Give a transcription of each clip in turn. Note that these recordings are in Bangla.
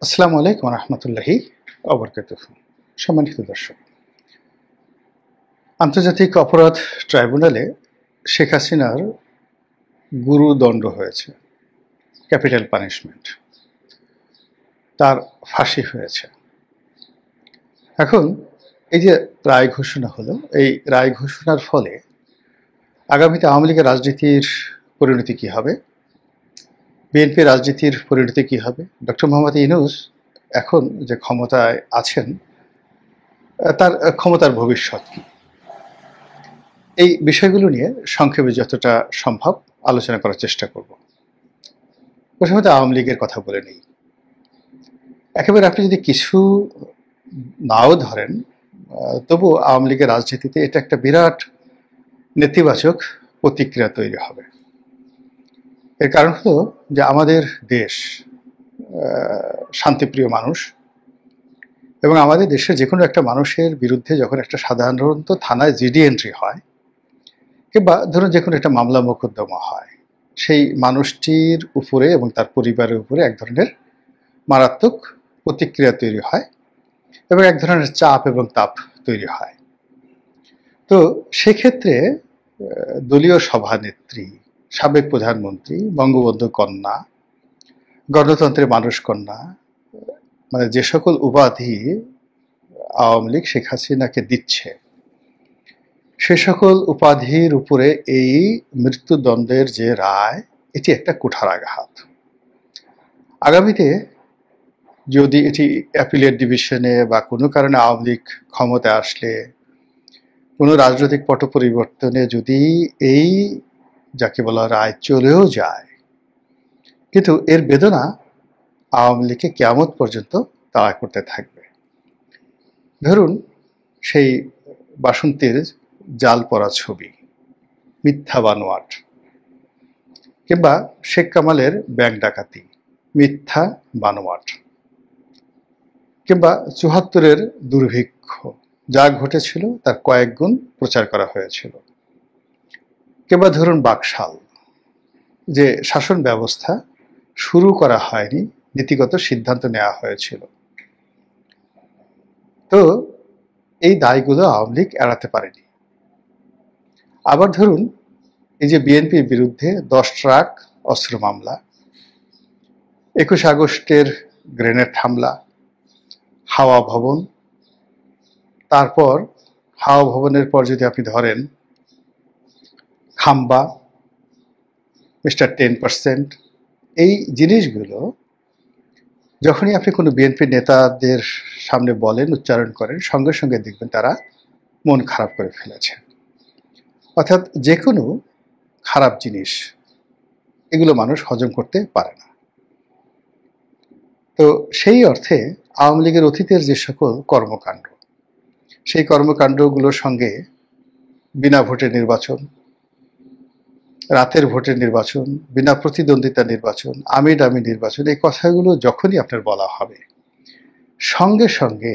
আসসালামু আলাইকুম রহমতুল্লাহি অবরকাতুহু। সম্মানিত দর্শক, আন্তর্জাতিক অপরাধ ট্রাইব্যুনালে শেখ হাসিনার গুরুদণ্ড হয়েছে, ক্যাপিটাল পানিশমেন্ট, তার ফাঁসি হয়েছে। এখন এই যে রায় ঘোষণা হলো, এই রায় ঘোষণার ফলে আগামীতে আওয়ামী লীগের রাজনীতির পরিণতি কী হবে, বিএনপি রাজনীতির পরিণতি কী হবে, ডক্টর মোহাম্মদ ইউনূস এখন যে ক্ষমতায় আছেন তার ক্ষমতার ভবিষ্যৎ কী, এই বিষয়গুলো নিয়ে সংক্ষেপে যতটা সম্ভব আলোচনা করার চেষ্টা করব। প্রথমত আওয়ামী লীগের কথা বলে নিই। একেবারে আপনি যদি কিছু নাও ধরেন, তবু আওয়ামী লীগের রাজনীতিতে এটা একটা বিরাট নেতিবাচক প্রতিক্রিয়া তৈরি হবে। এর কারণ হলো যে আমাদের দেশ শান্তিপ্রিয় মানুষ, এবং আমাদের দেশের যে কোনো একটা মানুষের বিরুদ্ধে যখন একটা সাধারণত থানায় জিডি এন্ট্রি হয় কিংবা ধরুন যে কোনো একটা মামলা মোকদ্দমা হয়, সেই মানুষটির উপরে এবং তার পরিবারের উপরে এক ধরনের মারাত্মক প্রতিক্রিয়া তৈরি হয় এবং এক ধরনের চাপ এবং তাপ তৈরি হয়। তো সেক্ষেত্রে দলীয় সভানেত্রী, সাবেক প্রধানমন্ত্রী, বঙ্গবন্ধু কন্যা, গণতন্ত্রের মানুষ কন্যা, মানে যে সকল উপাধি আওয়ামী লীগ শেখ হাসিনাকে দিচ্ছে, সে সকল উপাধির উপরে এই মৃত্যুদণ্ডের যে রায়, এটি একটা কুঠারাঘাত। আগামীতে যদি এটি অ্যাপিলেট ডিভিশনে বা কোনো কারণে আওয়ামী লীগ ক্ষমতায় আসলে, কোনো রাজনৈতিক পট পরিবর্তনে যদি এই যাকে বলা রায় চলেও যায়, কিন্তু এর বেদনা আওয়ামী লীগকে কিয়ামত পর্যন্ত তাড়া করতে থাকবে। ধরুন সেই বাসন্তীর জাল পড়া ছবি, মিথ্যা বানোয়াট, কিংবা শেখ কামালের ব্যাংক ডাকাতি, মিথ্যা বানোয়াট, কিংবা ৭৪-এর দুর্ভিক্ষ, যা ঘটেছিল তার কয়েক গুণ প্রচার করা হয়েছিল, কিংবা ধরুন বাকশাল, যে শাসন ব্যবস্থা শুরু করা হয়নি, নীতিগত সিদ্ধান্ত নেওয়া হয়েছিল। তো এই দায়গুলো আওয়ামী লীগ এড়াতে পারেনি। আবার ধরুন এই যে বিএনপির বিরুদ্ধে 10 ট্রাক অস্ত্র মামলা, 21 আগস্টের গ্রেনেড হামলা, হাওয়া ভবন, তারপর হাওয়া ভবনের পর যদি আপনি ধরেন খাম্বা, মিস্টার 10%, এই জিনিসগুলো যখনই আপনি কোনো বিএনপি নেতাদের সামনে বলেন, উচ্চারণ করেন, সঙ্গে সঙ্গে দেখবেন তারা মন খারাপ করে ফেলেছে। অর্থাৎ যে কোনো খারাপ জিনিস এগুলো মানুষ হজম করতে পারে না। তো সেই অর্থে আওয়ামী লীগের অতীতের যে সকল কর্মকাণ্ড, সেই কর্মকাণ্ডগুলোর সঙ্গে বিনা ভোটের নির্বাচন, রাতের ভোটের নির্বাচন, বিনা প্রতিদ্বন্দ্বিতা নির্বাচন, আমির নির্বাচন, এই কথাগুলো যখনই আপনার বলা হবে, সঙ্গে সঙ্গে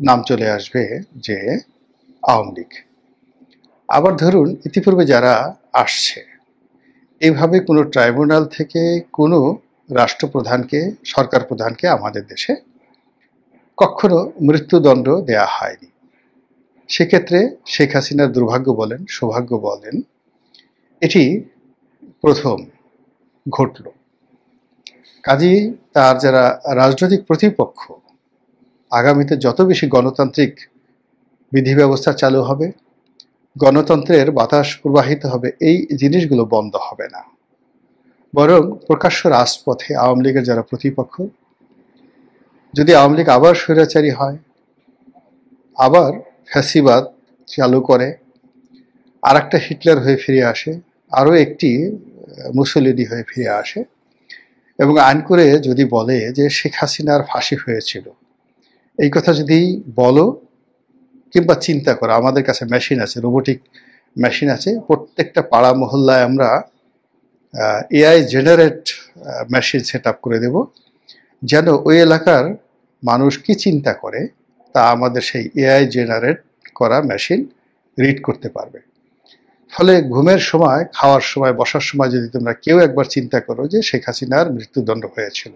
নাম চলে আসবে যে আওয়ামী লীগ। আবার ধরুন ইতিপূর্বে যারা আসছে, এইভাবে কোনো ট্রাইব্যুনাল থেকে কোনো রাষ্ট্রপ্রধানকে, সরকার প্রধানকে আমাদের দেশে কখনো মৃত্যুদণ্ড দেয়া হয়নি। সেক্ষেত্রে শেখ হাসিনার দুর্ভাগ্য বলেন, সৌভাগ্য বলেন, এটি প্রথম ঘটল। কাজেই তার যারা রাজনৈতিক প্রতিপক্ষ, আগামীতে যত বেশি গণতান্ত্রিক বিধি ব্যবস্থা চালু হবে, গণতন্ত্রের বাতাস প্রবাহিত হবে, এই জিনিসগুলো বন্ধ হবে না। বরং প্রকাশ্য রাজপথে আওয়ামী লীগের যারা প্রতিপক্ষ, যদি আওয়ামী লীগ আবার স্বৈরাচারী হয়, আবার ফ্যাসিবাদ চালু করে, আর একটা হিটলার হয়ে ফিরে আসে, আরও একটি মুসলিনি হয়ে ফিরে আসে, এবং আইন করে যদি বলে যে শেখ হাসিনার ফাঁসি হয়েছিল, এই কথা যদি বলো কিংবা চিন্তা করো, আমাদের কাছে মেশিন আছে, রোবোটিক মেশিন আছে, প্রত্যেকটা পাড়া মহল্লায় আমরা AI generate machine set up করে দেব, যেন ওই এলাকার মানুষ কি চিন্তা করে তা আমাদের সেই এআই জেনারেট করা মেশিন রিড করতে পারবে। ফলে ঘুমের সময়, খাওয়ার সময়, বসার সময় যদি তোমরা কেউ একবার চিন্তা করো যে শেখ হাসিনার মৃত্যুদণ্ড হয়েছিল,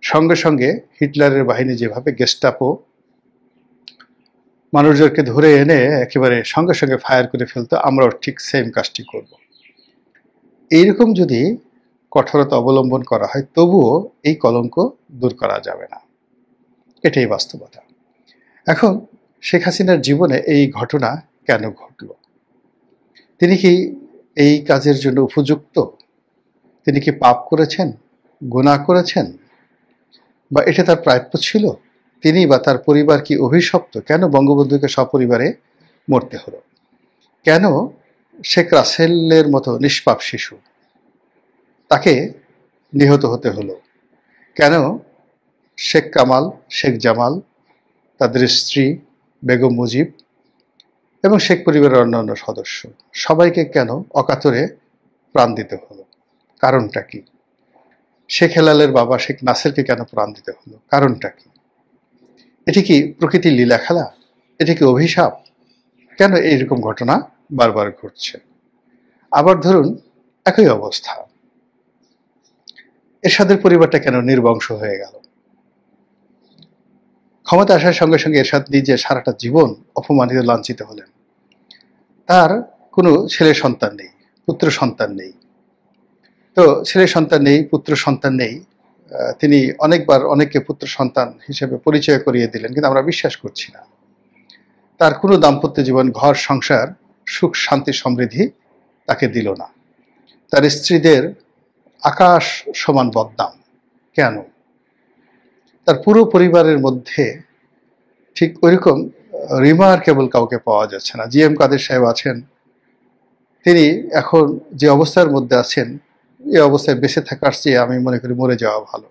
সঙ্গে সঙ্গে হিটলারের বাহিনী যেভাবে গেস্টাপো মানুষজনকে ধরে এনে একেবারে সঙ্গে সঙ্গে ফায়ার করে ফেলতো, আমরাও ঠিক সেম কাজটি করব। এইরকম যদি কঠোরতা অবলম্বন করা হয়, তবুও এই কলঙ্ক দূর করা যাবে না। এটাই বাস্তবতা। এখন শেখ হাসিনার জীবনে এই ঘটনা কেন ঘটল? তিনি কি এই কাজের জন্য উপযুক্ত? তিনি কি পাপ করেছেন, গুনাহ করেছেন, বা এটা তার প্রাপ্য ছিল? তিনি বা তার পরিবার কি অভিশপ্ত? কেন বঙ্গবন্ধুকে সপরিবারে মরতে হলো? কেন শেখ রাসেলের মতো নিষ্পাপ শিশু তাকে নিহত হতে হলো? কেন শেখ কামাল, শেখ জামাল, তাদের স্ত্রী বেগম মুজিব এবং শেখ পরিবারের অন্যান্য সদস্য সবাইকে কেন অকাতরে প্রাণ দিতে হলো? কারণটা কি? শেখ হেলালের বাবা শেখ নাসেরকে কেন প্রাণ দিতে হলো? কারণটা কি? এটি কি প্রকৃতির লীলা খেলা? এটি কি অভিশাপ? কেন এইরকম ঘটনা বারবার ঘটছে? আবার ধরুন একই অবস্থা, এরশাদের পরিবারটা কেন নির্বংশ হয়ে গেল? ক্ষমতা আসার সঙ্গে সঙ্গে এরশাদ নিজে সারাটা জীবন অপমানিত, লাঞ্ছিত হলেন। তার কোনো ছেলে সন্তান নেই, পুত্র সন্তান নেই। তো ছেলে সন্তান নেই, পুত্র সন্তান নেই, তিনি অনেকবার অনেককে পুত্র সন্তান হিসেবে পরিচয় করিয়ে দিলেন, কিন্তু আমরা বিশ্বাস করছি না। তার কোনো দাম্পত্য জীবন, ঘর সংসার, সুখ শান্তি সমৃদ্ধি তাকে দিল না। তার স্ত্রীদের আকাশ সমান বদনাম। কেন? তার পুরো পরিবারের মধ্যে ঠিক ওইরকম রিমার্কেবল কাউকে পাওয়া যাচ্ছে না। জি এম কাদের সাহেব আছেন, তিনি এখন যে অবস্থার মধ্যে আছেন, এই অবস্থায় বেঁচে থাকার চেয়ে আমি মনে করি মরে যাওয়া ভালো।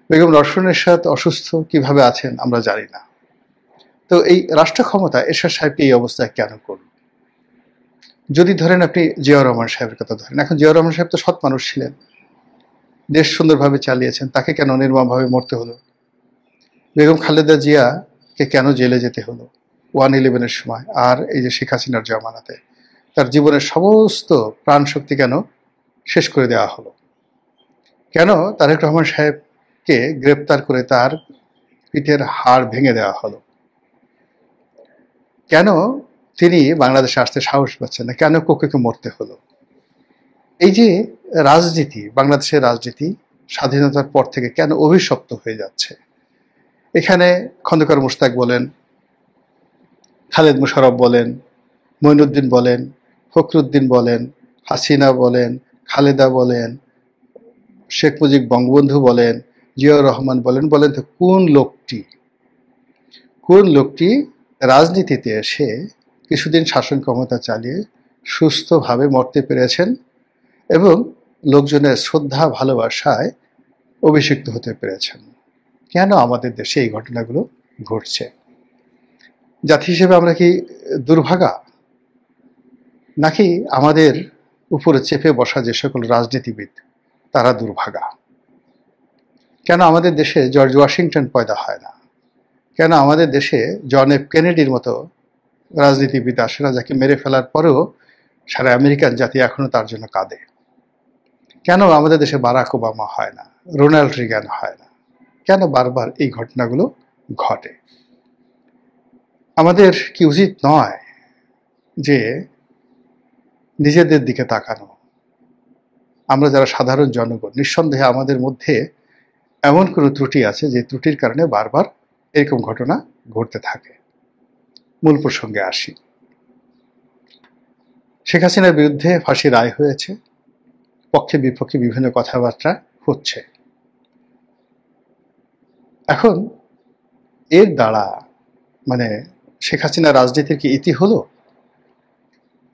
বেগম রওশন এরশাদ অসুস্থ, কিভাবে আছেন আমরা জানি না। তো এই রাষ্ট্র ক্ষমতা এরশাদ সাহেবকে এই অবস্থায় কেন করল? যদি ধরেন আপনি জিয়াউর রহমান সাহেবের কথা ধরেন, এখন জিয়াউর রহমান সাহেব তো সৎ মানুষ ছিলেন, দেশ সুন্দরভাবে চালিয়েছেন, তাকে কেন নির্মমভাবে মরতে হলো? বেগম খালেদা জিয়াকে কেন জেলে যেতে হলো 1/11-এর সময়? আর এই যে শেখ হাসিনার জামানাতে তার জীবনের সমস্ত প্রাণ শক্তি কেন শেষ করে দেওয়া হলো? কেন তারেক রহমান সাহেবকে গ্রেপ্তার করে তার পিঠের হাড় ভেঙে দেওয়া হলো? কেন তিনি বাংলাদেশে আসতে সাহস পাচ্ছেন না? কেন কোকেকে মরতে হলো? এই যে রাজনীতি, বাংলাদেশের রাজনীতি স্বাধীনতার পর থেকে কেন অভিশপ্ত হয়ে যাচ্ছে? এখানে খন্দকার মোশতাক বলেন, খালেদ মোশাররফ বলেন, মঈনুদ্দিন বলেন, ফখরুদ্দিন বলেন, হাসিনা বলেন, খালেদা বলেন, শেখ মুজিব বঙ্গবন্ধু বলেন, জিয়াউর রহমান বলেন, বলেন তো কোন লোকটি রাজনীতিতে এসে কিছুদিন শাসন ক্ষমতা চালিয়ে সুস্থভাবে মরতে পেরেছেন এবং লোকজনের শ্রদ্ধা ভালোবাসায় অভিষিক্ত হতে পেরেছেন? কেন আমাদের দেশে এই ঘটনাগুলো ঘটছে? জাতি হিসেবে আমরা কি দুর্ভাগা, নাকি আমাদের উপরে চেপে বসা যে সকল রাজনীতিবিদ তারা দুর্ভাগা? কেন আমাদের দেশে জর্জ ওয়াশিংটন পয়দা হয় না? কেন আমাদের দেশে জন এফ কেনেডির মতো রাজনীতিবিদ আসে না, যাকে মেরে ফেলার পরেও সারা আমেরিকান জাতি এখনো তার জন্য কাঁদে? কেন আমাদের দেশে বারাক ওবামা হয় না, রোনাল্ড রিগান হয় না? কেন বারবার এই ঘটনাগুলো ঘটে? আমাদের কি উচিত নয় যে নিজেদের দিকে তাকানো? আমরা যারা সাধারণ জনগণ, নিঃসন্দেহে আমাদের মধ্যে এমন কোনো ত্রুটি আছে যে ত্রুটির কারণে বারবার এরকম ঘটনা ঘটতে থাকে। মূল প্রসঙ্গে আসি। শেখ হাসিনার বিরুদ্ধে ফাঁসি রায় হয়েছে, পক্ষে বিপক্ষে বিভিন্ন কথাবার্তা হচ্ছে। এখন এর দ্বারা মানে শেখ হাসিনা রাজনীতির কি ইতি হলো?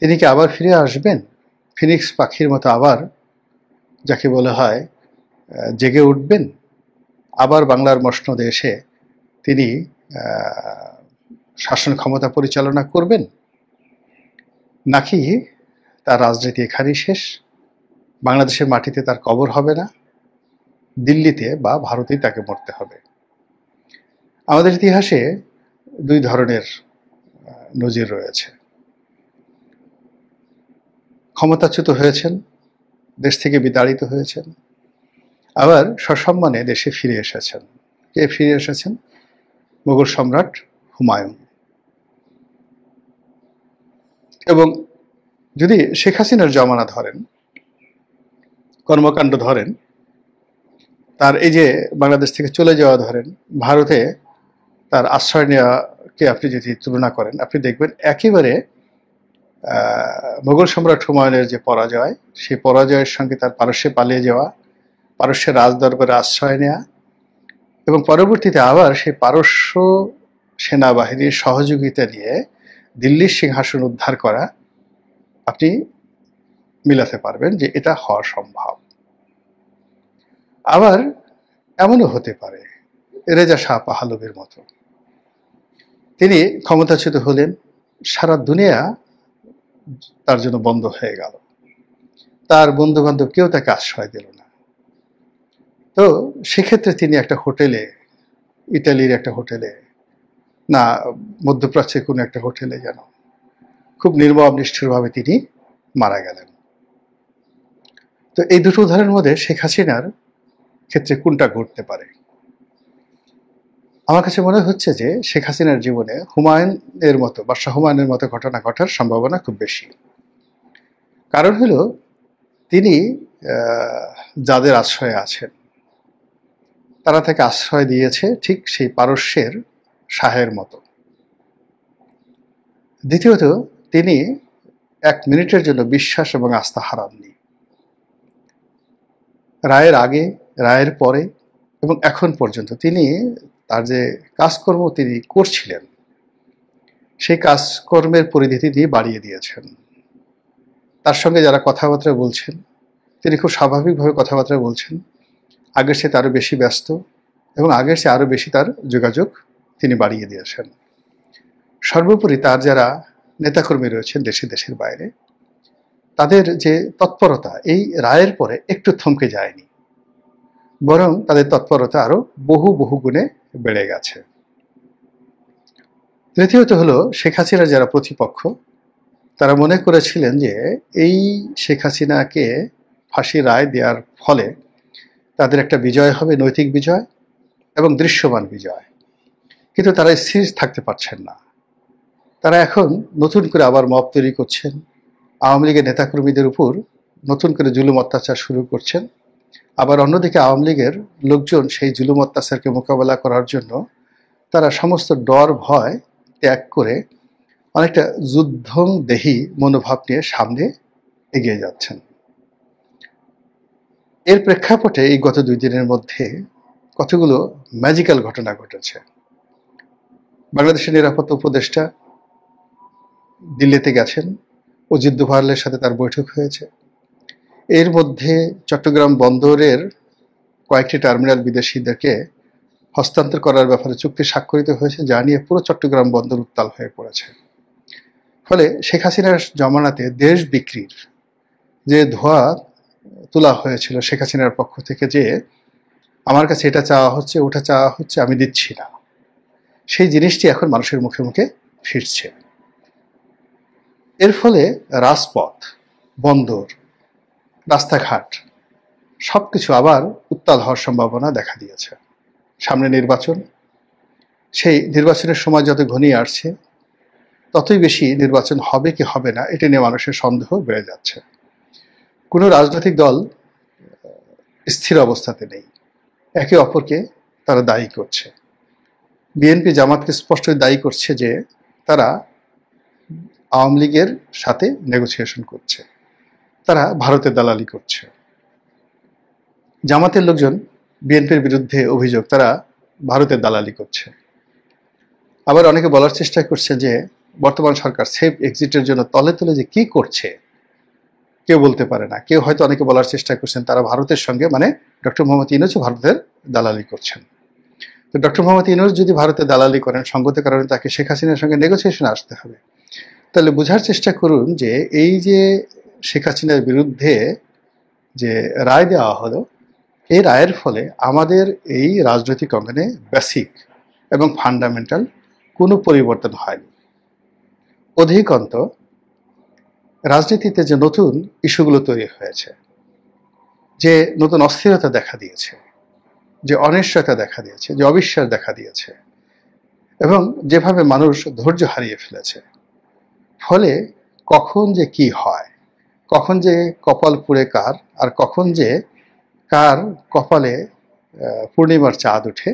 তিনি কি আবার ফিরে আসবেন, ফিনিক্স পাখির মতো আবার, যাকে বলা হয়, জেগে উঠবেন? আবার বাংলার মসনদে এসে তিনি শাসন ক্ষমতা পরিচালনা করবেন? নাকি তার রাজনীতি এখানেই শেষ, বাংলাদেশের মাটিতে তার কবর হবে না, দিল্লিতে বা ভারতেই তাকে মরতে হবে? আমাদের ইতিহাসে দুই ধরনের নজির রয়েছে। ক্ষমতাচ্যুত হয়েছেন, দেশ থেকে বিতাড়িত হয়েছেন, আবার সসম্মানে দেশে ফিরে এসেছেন। কে ফিরে এসেছেন? মুঘল সম্রাট হুমায়ুন। এবং যদি শেখ হাসিনার জমানা ধরেন, কর্মকাণ্ড ধরেন, তার এই যে বাংলাদেশ থেকে চলে যাওয়া ধরেন, ভারতে তার আশ্রয় নেওয়াকে আপনি যদি তুলনা করেন, আপনি দেখবেন একেবারে মুঘল সম্রাট হুমায়ুনের যে পরাজয়, সেই পরাজয়ের সঙ্গে তার পারস্যে পালিয়ে যাওয়া, পারস্যের রাজদরবারে আশ্রয় নেওয়া, এবং পরবর্তীতে আবার সেই পারস্য সেনাবাহিনীর সহযোগিতা নিয়ে দিল্লির সিংহাসন উদ্ধার করা, আপনি মিলাতে পারবেন যে এটা হওয়া সম্ভব। আবার এমনও হতে পারে রেজা শাহ পাহলভীর মতো, তিনি ক্ষমতাচ্যুত হলেন, সারা দুনিয়া তার জন্য বন্ধ হয়ে গেল, তার বন্ধু বান্ধব কেউ তাকে আশ্রয় দিল না। তো সেক্ষেত্রে তিনি একটা হোটেলে, ইটালির একটা হোটেলে, না মধ্যপ্রাচ্যের কোনো একটা হোটেলে যেন খুব নির্মম নিষ্ঠুরভাবে তিনি মারা গেলেন। তো এই দুটো উদাহরণের মধ্যে শেখ হাসিনার ক্ষেত্রে কোনটা ঘটতে পারে? আমার কাছে মনে হচ্ছে যে শেখ হাসিনার জীবনে হুমায়ুনের মতো, বাদশাহ হুমায়ুনের মতো ঘটনা ঘটার সম্ভাবনা খুব বেশি। কারণ হলো তিনি যাদের আশ্রয়ে আছেন তারা তাকে আশ্রয় দিয়েছে ঠিক সেই পারস্যের শাহের মতো। দ্বিতীয়ত, তিনি 1 মিনিটের জন্য বিশ্বাস এবং আস্থা হারাননি। রায়ের আগে, রায়ের পরে এবং এখন পর্যন্ত তিনি তার যে কাজকর্ম তিনি করছিলেন, সেই কাজকর্মের পরিধি তিনি বাড়িয়ে দিয়েছেন। তার সঙ্গে যারা কথাবার্তা বলছেন, তিনি খুব স্বাভাবিকভাবে কথাবার্তা বলছেন, আগের চেয়ে আরও বেশি ব্যস্ত এবং আগের চেয়ে আরও বেশি তার যোগাযোগ তিনি বাড়িয়ে দিয়েছেন। সর্বোপরি তার যারা নেতাকর্মী রয়েছেন দেশে দেশের বাইরে, তাদের যে তৎপরতা এই রায়ের পরে একটু থমকে যায়নি, বরং তাদের তৎপরতা আরো বহু বহু গুণে বেড়ে গেছে। তৃতীয়ত হলো শেখ হাসিনার যারা প্রতিপক্ষ, তারা মনে করেছিলেন যে এই শেখ হাসিনাকে ফাঁসি রায় দেওয়ার ফলে তাদের একটা বিজয় হবে, নৈতিক বিজয় এবং দৃশ্যমান বিজয়। কিন্তু তারা স্থির থাকতে পারছেন না। তারা এখন নতুন করে আবার মব তৈরি করছেন, আওয়ামী লীগের নেতাকর্মীদের উপর নতুন করে জুলুম অত্যাচার শুরু করছেন। আবার অন্যদিকে আওয়ামী লীগের লোকজন সেই জুলুম অত্যাচারকে মোকাবেলা করার জন্য তারা সমস্ত ডর ভয় ত্যাগ করে অনেকটা যুদ্ধংদেহী মনোভাব নিয়ে সামনে এগিয়ে যাচ্ছেন। এর প্রেক্ষাপটে এই গত 2 দিনের মধ্যে কতগুলো ম্যাজিক্যাল ঘটনা ঘটেছে। বাংলাদেশের নিরাপত্তা উপদেষ্টা দিল্লিতে গেছেন, অজিত দোভালের সাথে তার বৈঠক হয়েছে। এর মধ্যে চট্টগ্রাম বন্দরের কয়েকটি টার্মিনাল বিদেশিদেরকে হস্তান্তর করার ব্যাপারে চুক্তি স্বাক্ষরিত হয়েছে, যা নিয়ে পুরো চট্টগ্রাম বন্দর উত্তাল হয়ে পড়েছে। ফলে শেখ হাসিনার জমানাতে দেশ বিক্রির যে ধোঁয়া তোলা হয়েছিল শেখ হাসিনার পক্ষ থেকে, যে আমার কাছে এটা চাওয়া হচ্ছে, ওটা চাওয়া হচ্ছে, আমি দিচ্ছি না, সেই জিনিসটি এখন মানুষের মুখে মুখে ফিরছে। এর ফলে রাজপথ, বন্দর, রাস্তাঘাট সবকিছু আবার উত্তাল হওয়ার সম্ভাবনা দেখা দিয়েছে। সামনে নির্বাচন, সেই নির্বাচনের সময় যত ঘনিয়ে আসছে ততই বেশি নির্বাচন হবে কি হবে না এটা নিয়ে মানুষের সন্দেহ বেড়ে যাচ্ছে। কোনো রাজনৈতিক দল স্থির অবস্থাতে নেই, একে অপরকে তারা দায়ী করছে। বিএনপি জামাতকে স্পষ্টই দায়ী করছে যে তারা আওয়ামী লীগের সাথে নেগোসিয়েশন করছে, তারা ভারতের দালালি করছে। জামাতের লোকজন বিএনপির বিরুদ্ধে অভিযোগ তারা ভারতের দালালি করছে। আবার অনেকে বলার চেষ্টা করছে যে বর্তমান সরকার সেফ এক্সিটের জন্য তলে তলে যে কি করছে কেউ বলতে পারে না। কেউ হয়তো অনেকে বলার চেষ্টা করছেন তারা ভারতের সঙ্গে, মানে ডক্টর মোহাম্মদ ইউনূস ভারতের দালালি করছেন। তো ডক্টর মোহাম্মদ ইউনূস যদি ভারতের দালালি করেন, সঙ্গত কারণে তাকে শেখ হাসিনার সঙ্গে নেগোসিয়েশনে আসতে হবে। তাহলে বোঝার চেষ্টা করুন যে এই যে শেখ হাসিনার বিরুদ্ধে যে রায় দেওয়া হলো, এই রায়ের ফলে আমাদের এই রাজনৈতিক অঙ্গনে বেসিক এবং ফান্ডামেন্টাল কোনো পরিবর্তন হয়নি। অধিকন্ত রাজনীতিতে যে নতুন ইস্যুগুলো তৈরি হয়েছে, যে নতুন অস্থিরতা দেখা দিয়েছে, যে অনিশ্চয়তা দেখা দিয়েছে, যে অবিশ্বাস দেখা দিয়েছে, এবং যেভাবে মানুষ ধৈর্য হারিয়ে ফেলেছে। ফলে কখন যে কি হয়, কখন যে কপাল পুড়ে কার, আর কখন যে কার কপালে পূর্ণিমার চাঁদ ওঠে